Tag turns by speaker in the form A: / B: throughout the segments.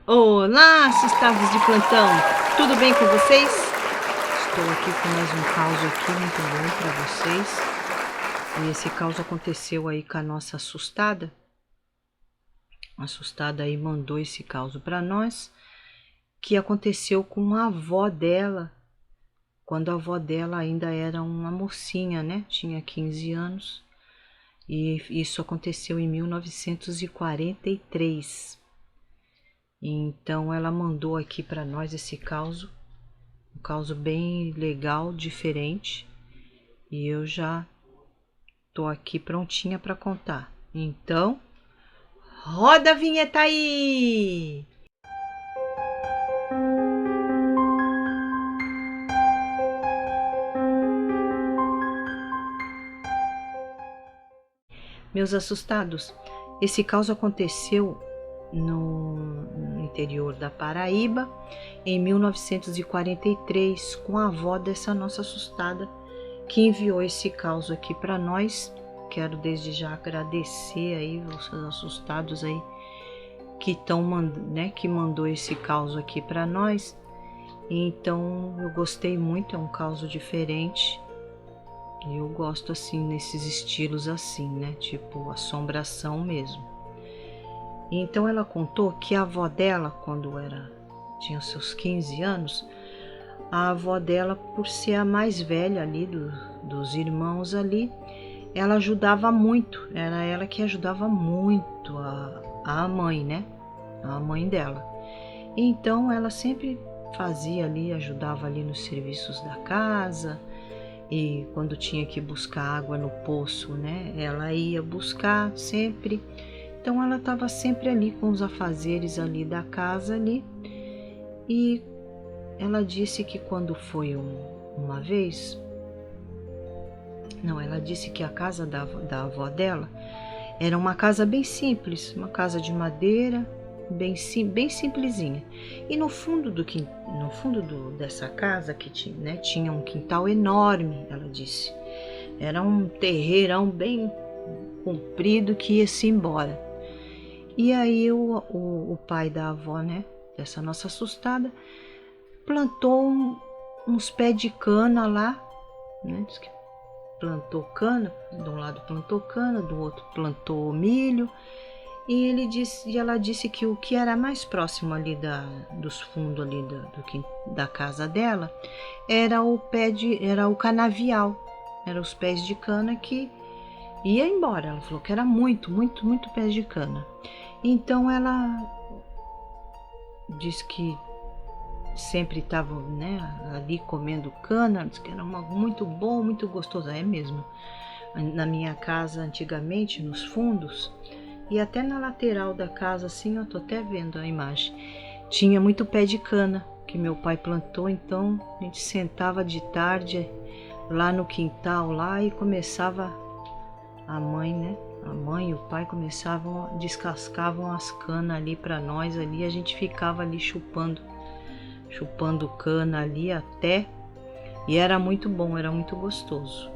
A: Olá, assustados de plantão! Tudo bem com vocês? Estou aqui com mais um caos aqui muito bom para vocês. E esse caos aconteceu aí com a nossa assustada. A assustada aí mandou esse caos para nós, que aconteceu com a avó dela, quando a avó dela ainda era uma mocinha, né? Tinha 15 anos. E isso aconteceu em 1943. Então ela mandou aqui para nós esse caos, um caos bem legal, diferente, e eu já tô aqui prontinha para contar. Então, roda a vinheta aí! Meus assustados, esse caos aconteceu no interior da Paraíba, em 1943, com a avó dessa nossa assustada, que enviou esse caos aqui para nós. Quero desde já agradecer aí os assustados aí que estão né, que mandou esse caos aqui para nós. Então eu gostei muito, é um caos diferente. Eu gosto assim nesses estilos assim, né, tipo assombração mesmo. Então ela contou que a avó dela, quando tinha seus 15 anos, a avó dela, por ser a mais velha ali dos irmãos ali, ela ajudava muito, era ela que ajudava muito a mãe, né? A mãe dela. Então ela sempre fazia ali, ajudava ali nos serviços da casa, e quando tinha que buscar água no poço, né? Ela ia buscar sempre. Então ela estava sempre ali com os afazeres ali da casa ali. E ela disse que quando foi uma vez, não, ela disse que a casa da avó dela era uma casa bem simples, uma casa de madeira, bem simplesinha. E no fundo dessa casa que tinha, né, tinha um quintal enorme, ela disse. Era um terreirão bem comprido que ia-se embora. E aí o pai da avó, né, dessa nossa assustada, plantou uns pés de cana lá, né? Diz que plantou cana, de um lado plantou cana, do outro plantou milho, e ela disse que o que era mais próximo ali dos fundos ali da casa dela era o canavial, eram os pés de cana que ia embora. Ela falou que era muito, muito, muito pés de cana. Então ela disse que sempre estava, né, ali comendo cana, disse que era muito bom, muito gostoso. É mesmo. Na minha casa antigamente, nos fundos, e até na lateral da casa, assim, eu tô até vendo a imagem, tinha muito pé de cana que meu pai plantou. Então a gente sentava de tarde lá no quintal lá e começava a mãe, né? A mãe e o pai descascavam as canas ali para nós ali, a gente ficava ali chupando cana ali até, e era muito bom, era muito gostoso.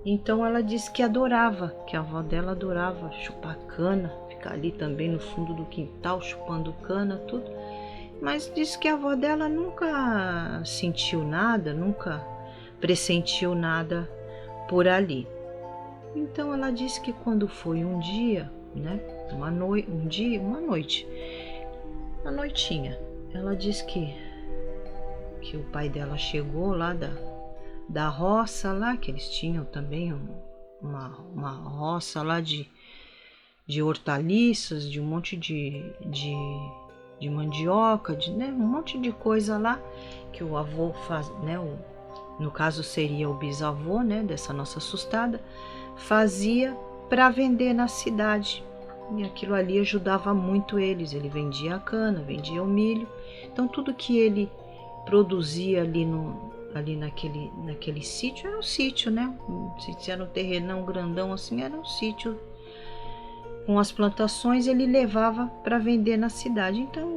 A: Então ela disse que adorava, que a avó dela adorava chupar cana, ficar ali também no fundo do quintal chupando cana, tudo. Mas disse que a avó dela nunca sentiu nada, nunca pressentiu nada por ali. Então ela disse que quando foi um dia, né, uma noitinha, ela disse que o pai dela chegou lá da roça lá, que eles tinham também uma roça lá de hortaliças, de um monte de mandioca, né, um monte de coisa lá que o avô faz, né, no caso seria o bisavô, né, dessa nossa assustada, fazia para vender na cidade. E aquilo ali ajudava muito eles. Ele vendia a cana, vendia o milho. Então tudo que ele produzia ali naquele sítio era um sítio, né? Se era um terrenão grandão assim, era um sítio com as plantações, ele levava para vender na cidade. Então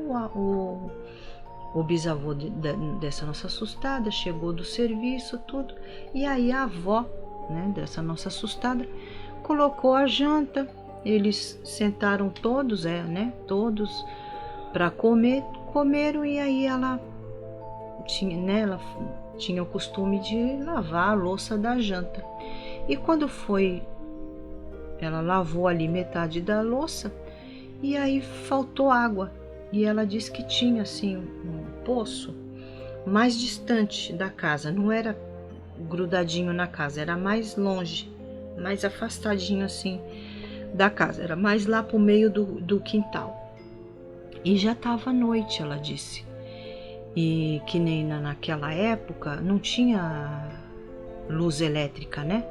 A: o bisavô dessa nossa assustada chegou do serviço, tudo, e aí a avó, né, dessa nossa assustada, colocou a janta. Eles sentaram todos, né, todos para comer, comeram e aí ela tinha, né, ela tinha o costume de lavar a louça da janta. E quando foi, ela lavou ali metade da louça e aí faltou água. E ela disse que tinha assim um poço mais distante da casa, não era grudadinho na casa, era mais longe, mais afastadinho assim da casa, era mais lá pro meio do quintal. E já estava noite, ela disse. E que nem naquela época não tinha luz elétrica, né?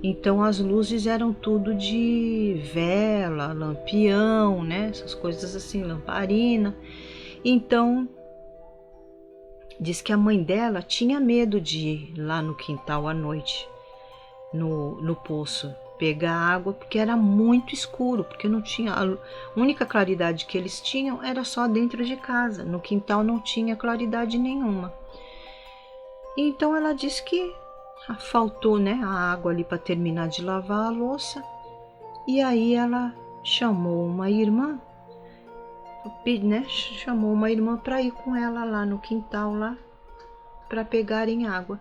A: Então as luzes eram tudo de vela, lampião, né? Essas coisas assim, lamparina. Então diz que a mãe dela tinha medo de ir lá no quintal à noite, no poço, pegar água, porque era muito escuro, porque não tinha, a única claridade que eles tinham era só dentro de casa, no quintal não tinha claridade nenhuma. Então ela disse que faltou, né, a água ali para terminar de lavar a louça, e aí ela chamou uma irmã, né, chamou uma irmã para ir com ela lá no quintal lá para pegarem água.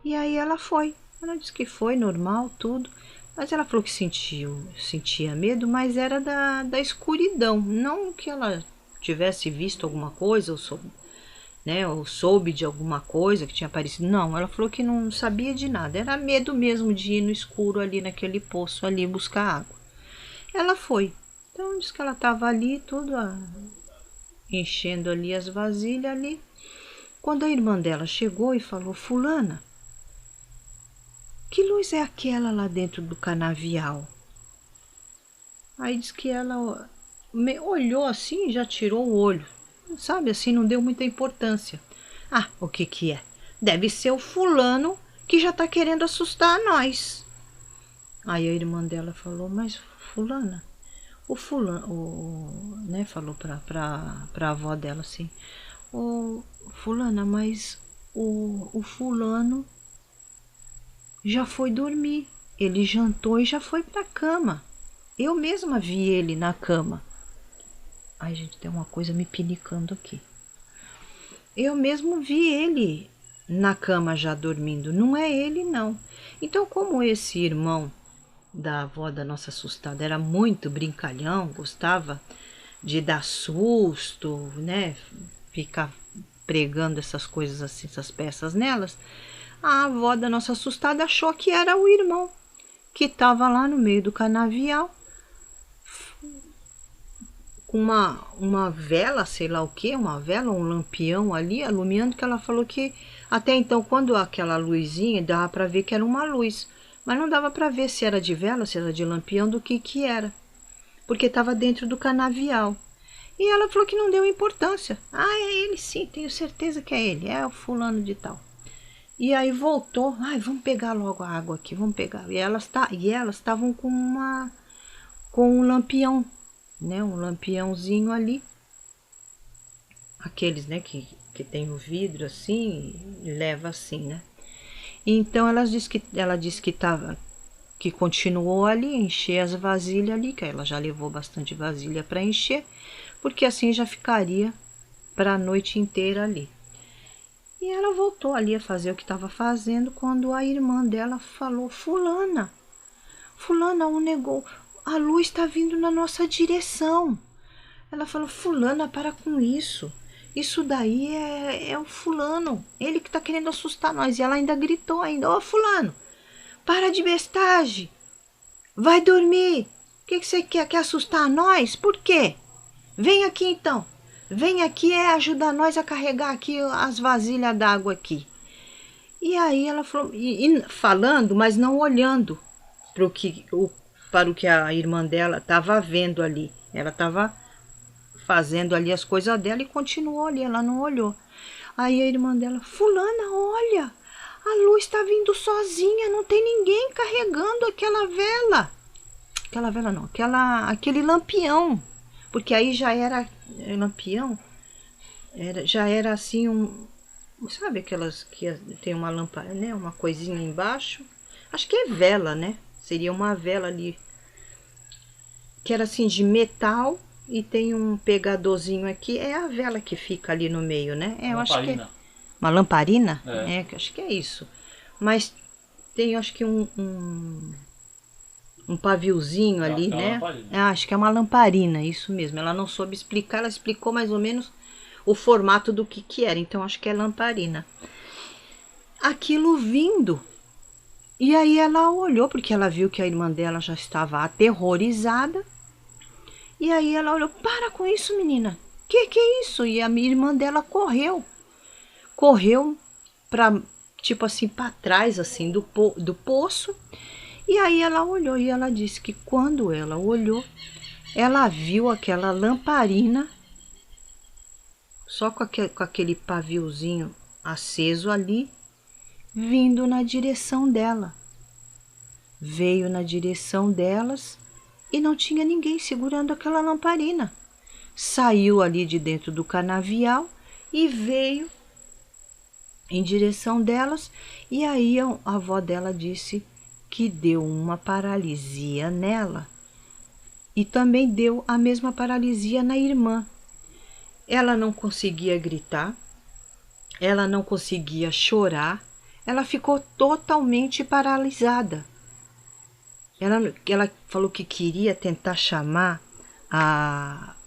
A: E aí ela foi. Ela disse que foi normal, tudo. Mas ela falou que sentia medo, mas era da escuridão. Não que ela tivesse visto alguma coisa, ou soube de alguma coisa que tinha aparecido. Não, ela falou que não sabia de nada. Era medo mesmo de ir no escuro ali naquele poço ali buscar água. Ela foi. Então disse que ela estava ali, tudo enchendo ali as vasilhas ali. Quando a irmã dela chegou e falou: fulana, que luz é aquela lá dentro do canavial? Aí diz que ela olhou assim e já tirou o olho. Sabe, assim, não deu muita importância. Ah, o que que é? Deve ser o fulano que já tá querendo assustar nós. Aí a irmã dela falou: mas fulana, o fulano, né, falou pra avó dela assim: ô fulana, mas o fulano já foi dormir. Ele jantou e já foi pra cama. Eu mesma vi ele na cama. Ai, gente, tem uma coisa me pinicando aqui. Eu mesmo vi ele na cama já dormindo. Não é ele, não. Então, como esse irmão da avó da nossa assustada era muito brincalhão, gostava de dar susto, né? Ficar pregando essas coisas assim, essas peças nelas. A avó da nossa assustada achou que era o irmão que estava lá no meio do canavial com uma vela, sei lá o que, uma vela, um lampião ali, alumiando, que ela falou que até então, quando aquela luzinha, dava para ver que era uma luz, mas não dava para ver se era de vela, se era de lampião, do que era, porque estava dentro do canavial. E ela falou que não deu importância. Ah, é ele sim, tenho certeza que é ele, é o fulano de tal. E aí voltou, ai, vamos pegar logo a água aqui, vamos pegar. E elas estavam com um lampião, né, um lampiãozinho ali, aqueles, né, que tem o vidro assim e leva assim, né. Então ela disse que continuou ali, encher as vasilhas ali, que ela já levou bastante vasilha para encher, porque assim já ficaria para a noite inteira ali. E ela voltou ali a fazer o que estava fazendo quando a irmã dela falou: fulana, a luz está vindo na nossa direção. Ela falou: fulana, para com isso. Isso daí é o fulano, ele que está querendo assustar nós. E ela ainda gritou ainda: ô fulano, para de bestagem, vai dormir. O que você quer? Quer assustar nós? Por quê? Vem aqui então. Vem aqui ajudar nós a carregar aqui as vasilhas d'água aqui. E aí ela falou, falando, mas não olhando para o que a irmã dela estava vendo ali. Ela estava fazendo ali as coisas dela e continuou ali, ela não olhou. Aí a irmã dela: fulana, olha, a luz está vindo sozinha, não tem ninguém carregando aquela vela. Aquela vela não, aquele lampião. Porque aí já era lampião, já era assim sabe aquelas que tem uma lâmpada, né, uma coisinha embaixo, acho que é vela, né, seria uma vela ali, que era assim de metal e tem um pegadorzinho aqui. É a vela que fica ali no meio, né? Eu acho que é uma lamparina. Acho que é isso. Mas tem, acho que um paviozinho ali, né? Acho que é uma lamparina, isso mesmo. Ela não soube explicar, ela explicou mais ou menos o formato do que era. Então acho que é lamparina. Aquilo vindo. E aí ela olhou, porque ela viu que a irmã dela já estava aterrorizada. E aí ela olhou, para com isso, menina. Que é isso? E a minha irmã dela correu. Correu para, tipo assim, para trás, assim, do poço. E aí ela olhou e ela disse que quando ela olhou, ela viu aquela lamparina, só com aquele paviozinho aceso ali, vindo na direção dela. Veio na direção delas e não tinha ninguém segurando aquela lamparina. Saiu ali de dentro do canavial e veio em direção delas. E aí a avó dela disse que deu uma paralisia nela e também deu a mesma paralisia na irmã. Ela não conseguia gritar, ela não conseguia chorar, ela ficou totalmente paralisada. Ela falou que queria tentar chamar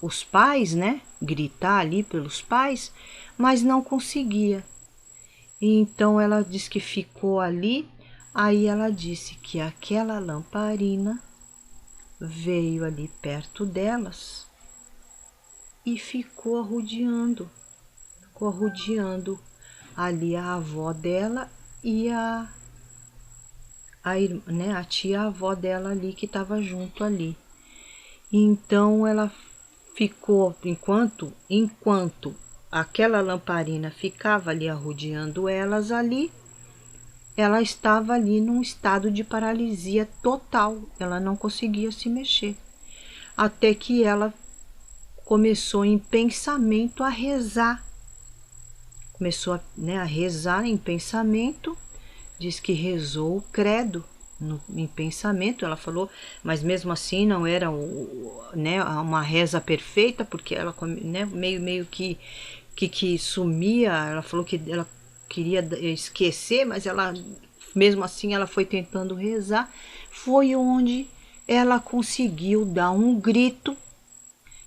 A: os pais, né? Gritar ali pelos pais, mas não conseguia. E então ela disse que ficou ali. Aí ela disse que aquela lamparina veio ali perto delas e ficou arrodeando ali a avó dela e a tia-avó dela ali que estava junto ali. Então ela ficou, enquanto aquela lamparina ficava ali arrodeando elas ali, ela estava ali num estado de paralisia total, ela não conseguia se mexer. Até que ela começou em pensamento a rezar. Começou a rezar em pensamento, diz que rezou o credo em pensamento, ela falou, mas mesmo assim não era uma reza perfeita, porque ela meio que sumia, ela falou que ela queria esquecer, mas ela mesmo assim ela foi tentando rezar. Foi onde ela conseguiu dar um grito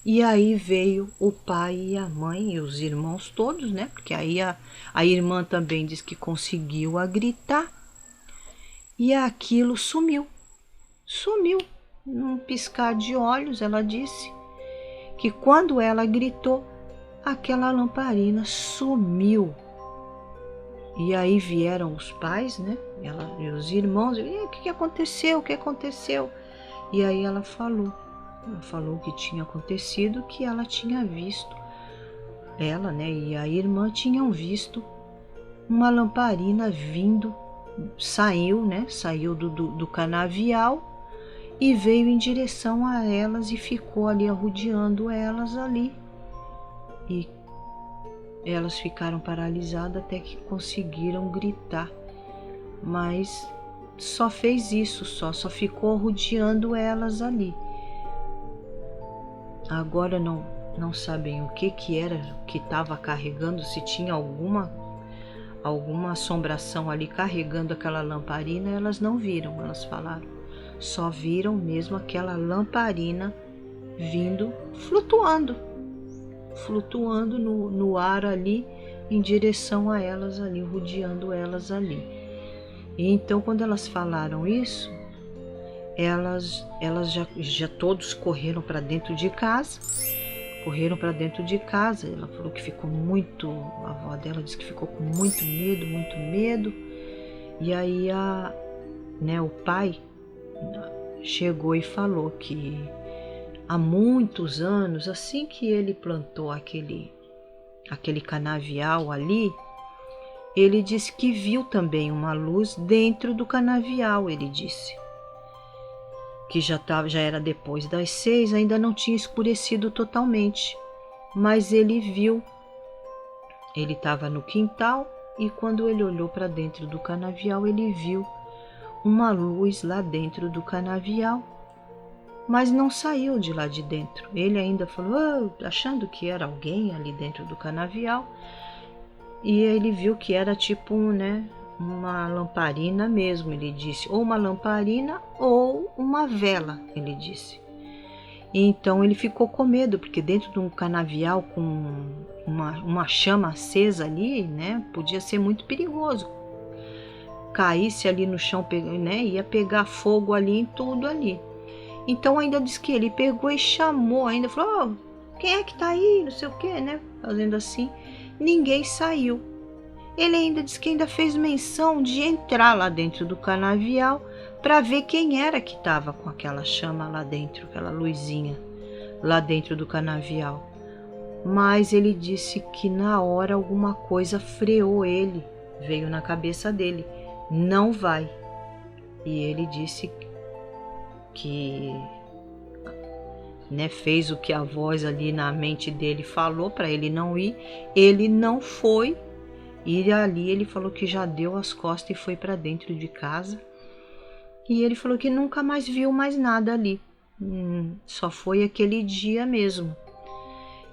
A: e aí veio o pai e a mãe e os irmãos todos, né? Porque aí a irmã também diz que conseguiu a gritar e aquilo sumiu num piscar de olhos. Ela disse que quando ela gritou, aquela lamparina sumiu. E aí vieram os pais, né? Ela e os irmãos. E o que aconteceu? O que aconteceu? E aí ela falou o que tinha acontecido, que ela tinha visto, ela, né, e a irmã tinham visto uma lamparina vindo, saiu do canavial e veio em direção a elas e ficou ali arrodeando elas ali. E elas ficaram paralisadas até que conseguiram gritar, mas só fez isso, só ficou rodeando elas ali. Agora não sabem o que era que estava carregando, se tinha alguma assombração ali carregando aquela lamparina. Elas não viram, elas falaram, só viram mesmo aquela lamparina vindo, flutuando no ar ali, em direção a elas ali, rodeando elas ali. E então quando elas falaram isso, elas já todos correram para dentro de casa. Ela falou que ficou muito, a avó dela disse que ficou com muito medo. E aí o pai chegou e falou que há muitos anos, assim que ele plantou aquele canavial ali, ele disse que viu também uma luz dentro do canavial. Ele disse que já era depois das 6, ainda não tinha escurecido totalmente, mas ele viu, ele estava no quintal e quando ele olhou para dentro do canavial, ele viu uma luz lá dentro do canavial mas não saiu de lá de dentro. Ele ainda falou, achando que era alguém ali dentro do canavial, e ele viu que era tipo, né, uma lamparina mesmo, ele disse, ou uma lamparina ou uma vela, ele disse. E então ele ficou com medo, porque dentro de um canavial com uma chama acesa ali, né, podia ser muito perigoso. Caísse ali no chão, né, ia pegar fogo ali em tudo ali. Então ainda disse que ele pegou e chamou, ainda falou, quem é que tá aí, não sei o que, né, fazendo assim. Ninguém saiu. Ele ainda disse que ainda fez menção de entrar lá dentro do canavial para ver quem era que estava com aquela chama lá dentro, aquela luzinha lá dentro do canavial. Mas ele disse que na hora alguma coisa freou ele, veio na cabeça dele, não vai. E ele disse que, né, fez o que a voz ali na mente dele falou para ele não ir, ele não foi. E ali ele falou que já deu as costas e foi para dentro de casa. E ele falou que nunca mais viu mais nada ali. Só foi aquele dia mesmo.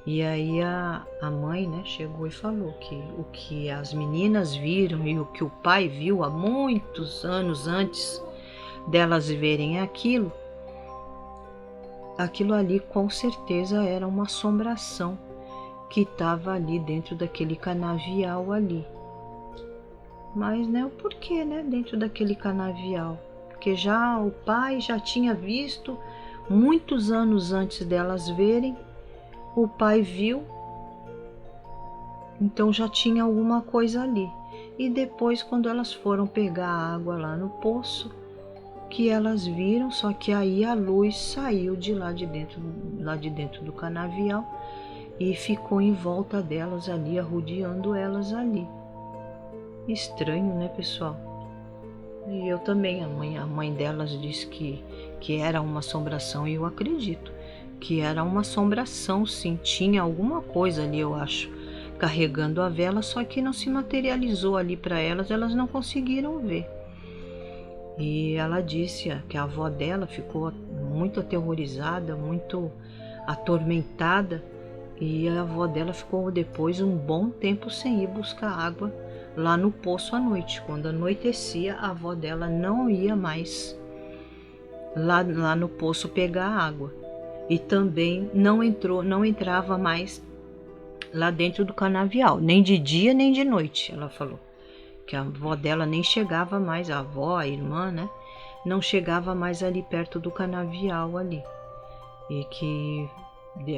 A: E aí a mãe, né, chegou e falou que o que as meninas viram e o que o pai viu há muitos anos antes delas verem aquilo ali com certeza era uma assombração que estava ali dentro daquele canavial ali. Mas, né, o porquê, né, dentro daquele canavial? Porque já o pai já tinha visto, muitos anos antes delas verem, o pai viu, então já tinha alguma coisa ali. E depois, quando elas foram pegar a água lá no poço, que elas viram, só que aí a luz saiu de lá de dentro do canavial, e ficou em volta delas ali, arrodeando elas ali. Estranho, né, pessoal? E eu também, a mãe delas disse que era uma assombração, e eu acredito que era uma assombração, sim, tinha alguma coisa ali, eu acho, carregando a vela, só que não se materializou ali para elas não conseguiram ver. E ela disse que a avó dela ficou muito aterrorizada, muito atormentada, e a avó dela ficou depois um bom tempo sem ir buscar água lá no poço à noite. Quando anoitecia, a avó dela não ia mais lá no poço pegar água. E também não entrava mais lá dentro do canavial, nem de dia nem de noite. Ela falou que a avó dela nem chegava mais, a avó, a irmã, né, não chegava mais ali perto do canavial ali. E que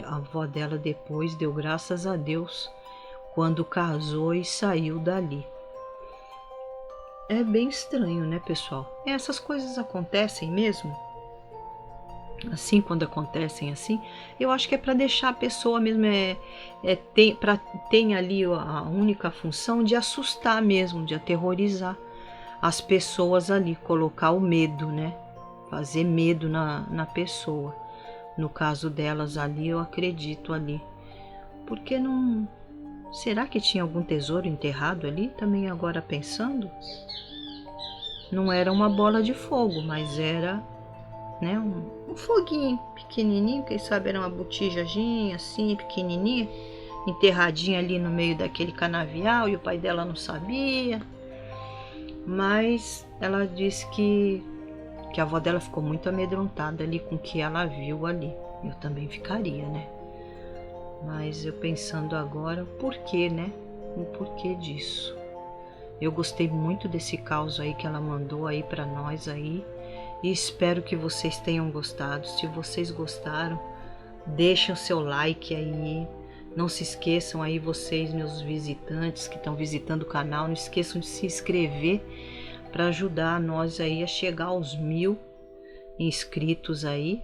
A: a avó dela depois deu graças a Deus quando casou e saiu dali. É bem estranho, né, pessoal? Essas coisas acontecem mesmo. Assim, quando acontecem assim, eu acho que é para deixar a pessoa mesmo, tem ali a única função de assustar mesmo, de aterrorizar as pessoas ali, colocar o medo, né? Fazer medo na pessoa. No caso delas ali, eu acredito ali. Porque não... Será que tinha algum tesouro enterrado ali? Também agora pensando. Não era uma bola de fogo, mas era, né, um foguinho pequenininho. Quem sabe era uma botijazinha assim, pequenininha, enterradinha ali no meio daquele canavial, e o pai dela não sabia. Mas ela disse que a avó dela ficou muito amedrontada ali com o que ela viu ali. Eu também ficaria, né? Mas eu pensando agora, o porquê, né? O porquê disso. Eu gostei muito desse caos aí que ela mandou aí para nós aí. E espero que vocês tenham gostado. Se vocês gostaram, deixem o seu like aí. Não se esqueçam aí, vocês, meus visitantes que estão visitando o canal, não esqueçam de se inscrever para ajudar nós aí a chegar aos 1000 inscritos aí.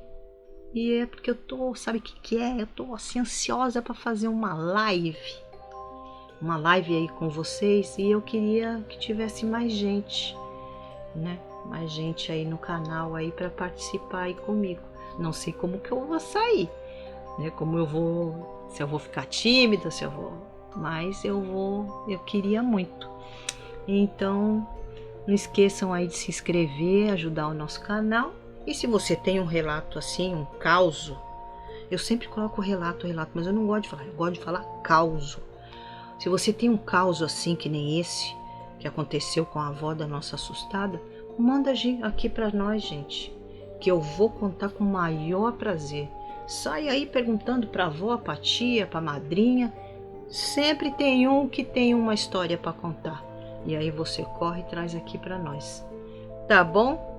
A: E é porque eu tô, sabe o que é? Eu tô assim ansiosa para fazer uma live aí com vocês, e eu queria que tivesse mais gente, né? Mais gente aí no canal aí para participar aí comigo. Não sei como que eu vou sair, né? Se eu vou ficar tímida, mas eu queria muito. Então, não esqueçam aí de se inscrever, ajudar o nosso canal. E se você tem um relato assim, um causo, eu sempre coloco relato, mas eu não gosto de falar, eu gosto de falar causo. Se você tem um causo assim que nem esse, que aconteceu com a avó da nossa assustada, manda aqui para nós, gente, que eu vou contar com o maior prazer. Sai aí perguntando para a avó, para a tia, para a madrinha. Sempre tem um que tem uma história para contar. E aí você corre e traz aqui para nós. Tá bom?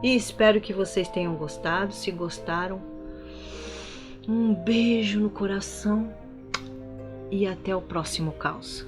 A: E espero que vocês tenham gostado. Se gostaram, um beijo no coração e até o próximo caos.